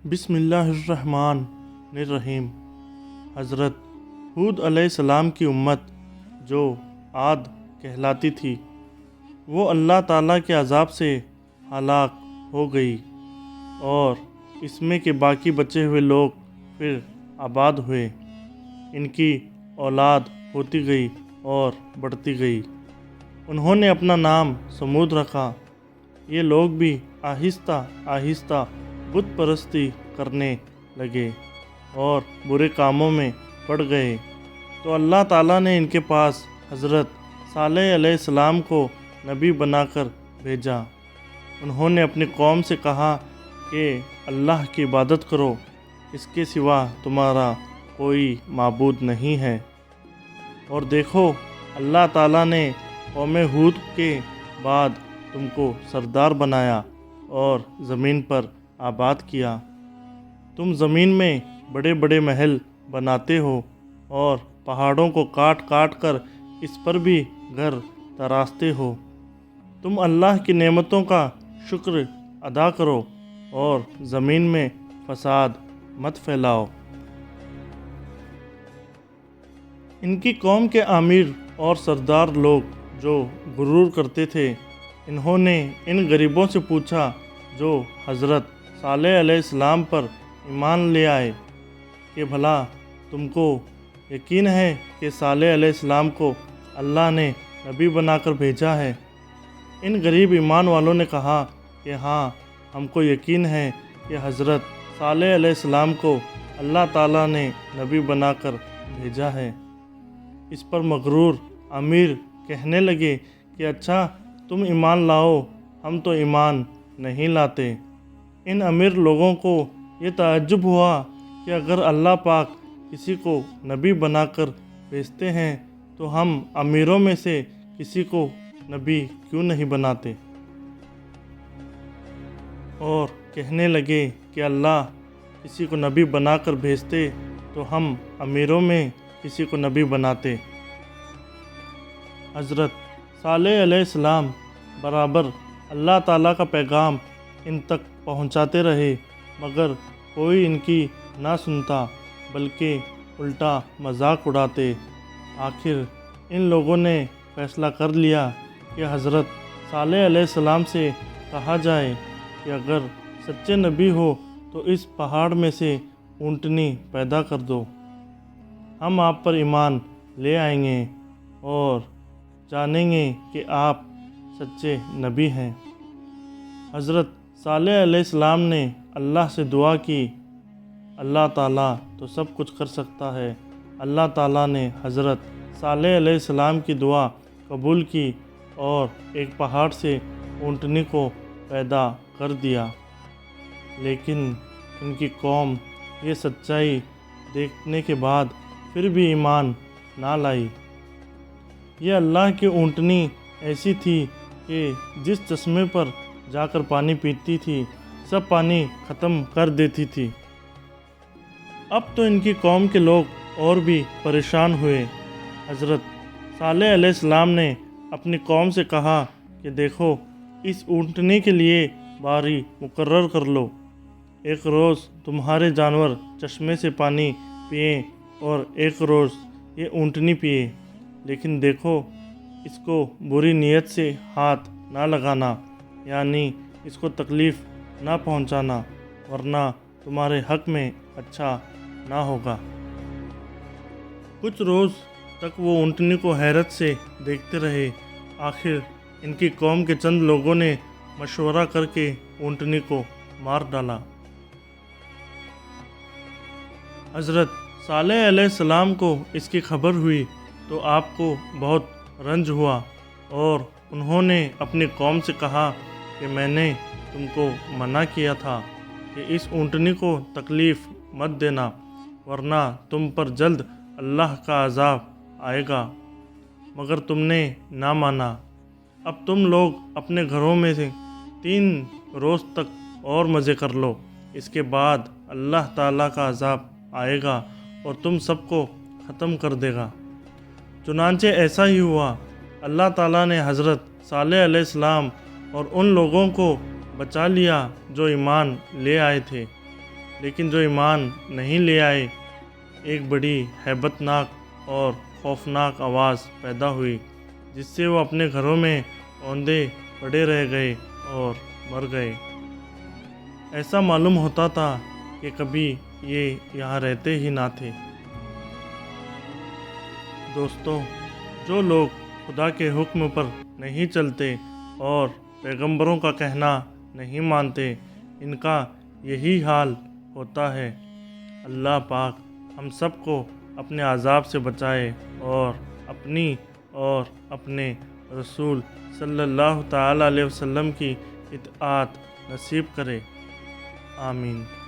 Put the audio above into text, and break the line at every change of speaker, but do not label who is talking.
بسم اللہ الرحمن الرحیم۔ حضرت ہود علیہ السلام کی امت جو عاد کہلاتی تھی وہ اللہ تعالیٰ کے عذاب سے ہلاک ہو گئی، اور اس میں کے باقی بچے ہوئے لوگ پھر آباد ہوئے۔ ان کی اولاد ہوتی گئی اور بڑھتی گئی۔ انہوں نے اپنا نام سمود رکھا۔ یہ لوگ بھی آہستہ آہستہ بت پرستی کرنے لگے اور برے کاموں میں پڑ گئے، تو اللہ تعالیٰ نے ان کے پاس حضرت صالح علیہ السلام کو نبی بنا کر بھیجا۔ انہوں نے اپنی قوم سے کہا کہ اللہ کی عبادت کرو، اس کے سوا تمہارا کوئی معبود نہیں ہے۔ اور دیکھو، اللہ تعالیٰ نے قوم ہود کے بعد تم کو سردار بنایا اور زمین پر آباد کیا۔ تم زمین میں بڑے بڑے محل بناتے ہو اور پہاڑوں کو کاٹ کاٹ کر اس پر بھی گھر تراشتے ہو۔ تم اللہ کی نعمتوں کا شکر ادا کرو اور زمین میں فساد مت پھیلاؤ۔ ان کی قوم کے امیر اور سردار لوگ جو غرور کرتے تھے، انہوں نے ان غریبوں سے پوچھا جو حضرت صالح علیہ السلام پر ایمان لے آئے کہ بھلا تم کو یقین ہے کہ صالح علیہ السلام کو اللہ نے نبی بنا کر بھیجا ہے؟ ان غریب ایمان والوں نے کہا کہ ہاں، ہم کو یقین ہے کہ حضرت صالح علیہ السلام کو اللہ تعالیٰ نے نبی بنا کر بھیجا ہے۔ اس پر مغرور امیر کہنے لگے کہ اچھا، تم ایمان لاؤ، ہم تو ایمان نہیں لاتے۔ ان امیر لوگوں کو یہ تعجب ہوا کہ اگر اللہ پاک کسی کو نبی بنا کر بھیجتے ہیں تو ہم امیروں میں سے کسی کو نبی کیوں نہیں بناتے؟ اور کہنے لگے کہ اللہ کسی کو نبی بنا کر بھیجتے تو ہم امیروں میں کسی کو نبی بناتے۔ حضرت صالح علیہ السلام برابر اللہ تعالیٰ کا پیغام ان تک پہنچاتے رہے، مگر کوئی ان کی نہ سنتا بلکہ الٹا مذاق اڑاتے۔ آخر ان لوگوں نے فیصلہ کر لیا کہ حضرت صالح علیہ السلام سے کہا جائے کہ اگر سچے نبی ہو تو اس پہاڑ میں سے اونٹنی پیدا کر دو، ہم آپ پر ایمان لے آئیں گے اور جانیں گے کہ آپ سچے نبی ہیں۔ حضرت صالح علیہ السلام نے اللہ سے دعا کی۔ اللہ تعالیٰ تو سب کچھ کر سکتا ہے۔ اللہ تعالیٰ نے حضرت صالح علیہ السلام کی دعا قبول کی اور ایک پہاڑ سے اونٹنی کو پیدا کر دیا۔ لیکن ان کی قوم یہ سچائی دیکھنے کے بعد پھر بھی ایمان نہ لائی۔ یہ اللہ کی اونٹنی ایسی تھی کہ جس چشمے پر جا کر پانی پیتی تھی سب پانی ختم کر دیتی تھی۔ اب تو ان کی قوم کے لوگ اور بھی پریشان ہوئے۔ حضرت صالح علیہ السلام نے اپنی قوم سے کہا کہ دیکھو، اس اونٹنی کے لیے باری مقرر کر لو۔ ایک روز تمہارے جانور چشمے سے پانی پئیں اور ایک روز یہ اونٹنی پیے، لیکن دیکھو، اس کو بری نیت سے ہاتھ نہ لگانا، یعنی اس کو تکلیف نہ پہنچانا، ورنہ تمہارے حق میں اچھا نہ ہوگا۔ کچھ روز تک وہ اونٹنی کو حیرت سے دیکھتے رہے۔ آخر ان کی قوم کے چند لوگوں نے مشورہ کر کے اونٹنی کو مار ڈالا۔ حضرت صالح علیہ السلام کو اس کی خبر ہوئی تو آپ کو بہت رنج ہوا، اور انہوں نے اپنی قوم سے کہا کہ میں نے تم کو منع کیا تھا کہ اس اونٹنی کو تکلیف مت دینا، ورنہ تم پر جلد اللہ کا عذاب آئے گا، مگر تم نے نہ مانا۔ اب تم لوگ اپنے گھروں میں سے 3 روز تک اور مزے کر لو، اس کے بعد اللہ تعالیٰ کا عذاب آئے گا اور تم سب کو ختم کر دے گا۔ چنانچہ ایسا ہی ہوا۔ اللہ تعالیٰ نے حضرت صالح علیہ السلام اور ان لوگوں کو بچا لیا جو ایمان لے آئے تھے۔ لیکن جو ایمان نہیں لے آئے، ایک بڑی ہیبت ناک اور خوفناک آواز پیدا ہوئی، جس سے وہ اپنے گھروں میں اوندے پڑے رہ گئے اور مر گئے۔ ایسا معلوم ہوتا تھا کہ کبھی یہ یہاں رہتے ہی نہ تھے۔ دوستو، جو لوگ خدا کے حکم پر نہیں چلتے اور پیغمبروں کا کہنا نہیں مانتے، ان کا یہی حال ہوتا ہے۔ اللہ پاک ہم سب کو اپنے عذاب سے بچائے اور اپنی اور اپنے رسول صلی اللہ تعالیٰ علیہ وسلم کی اطاعت نصیب کرے۔ آمین۔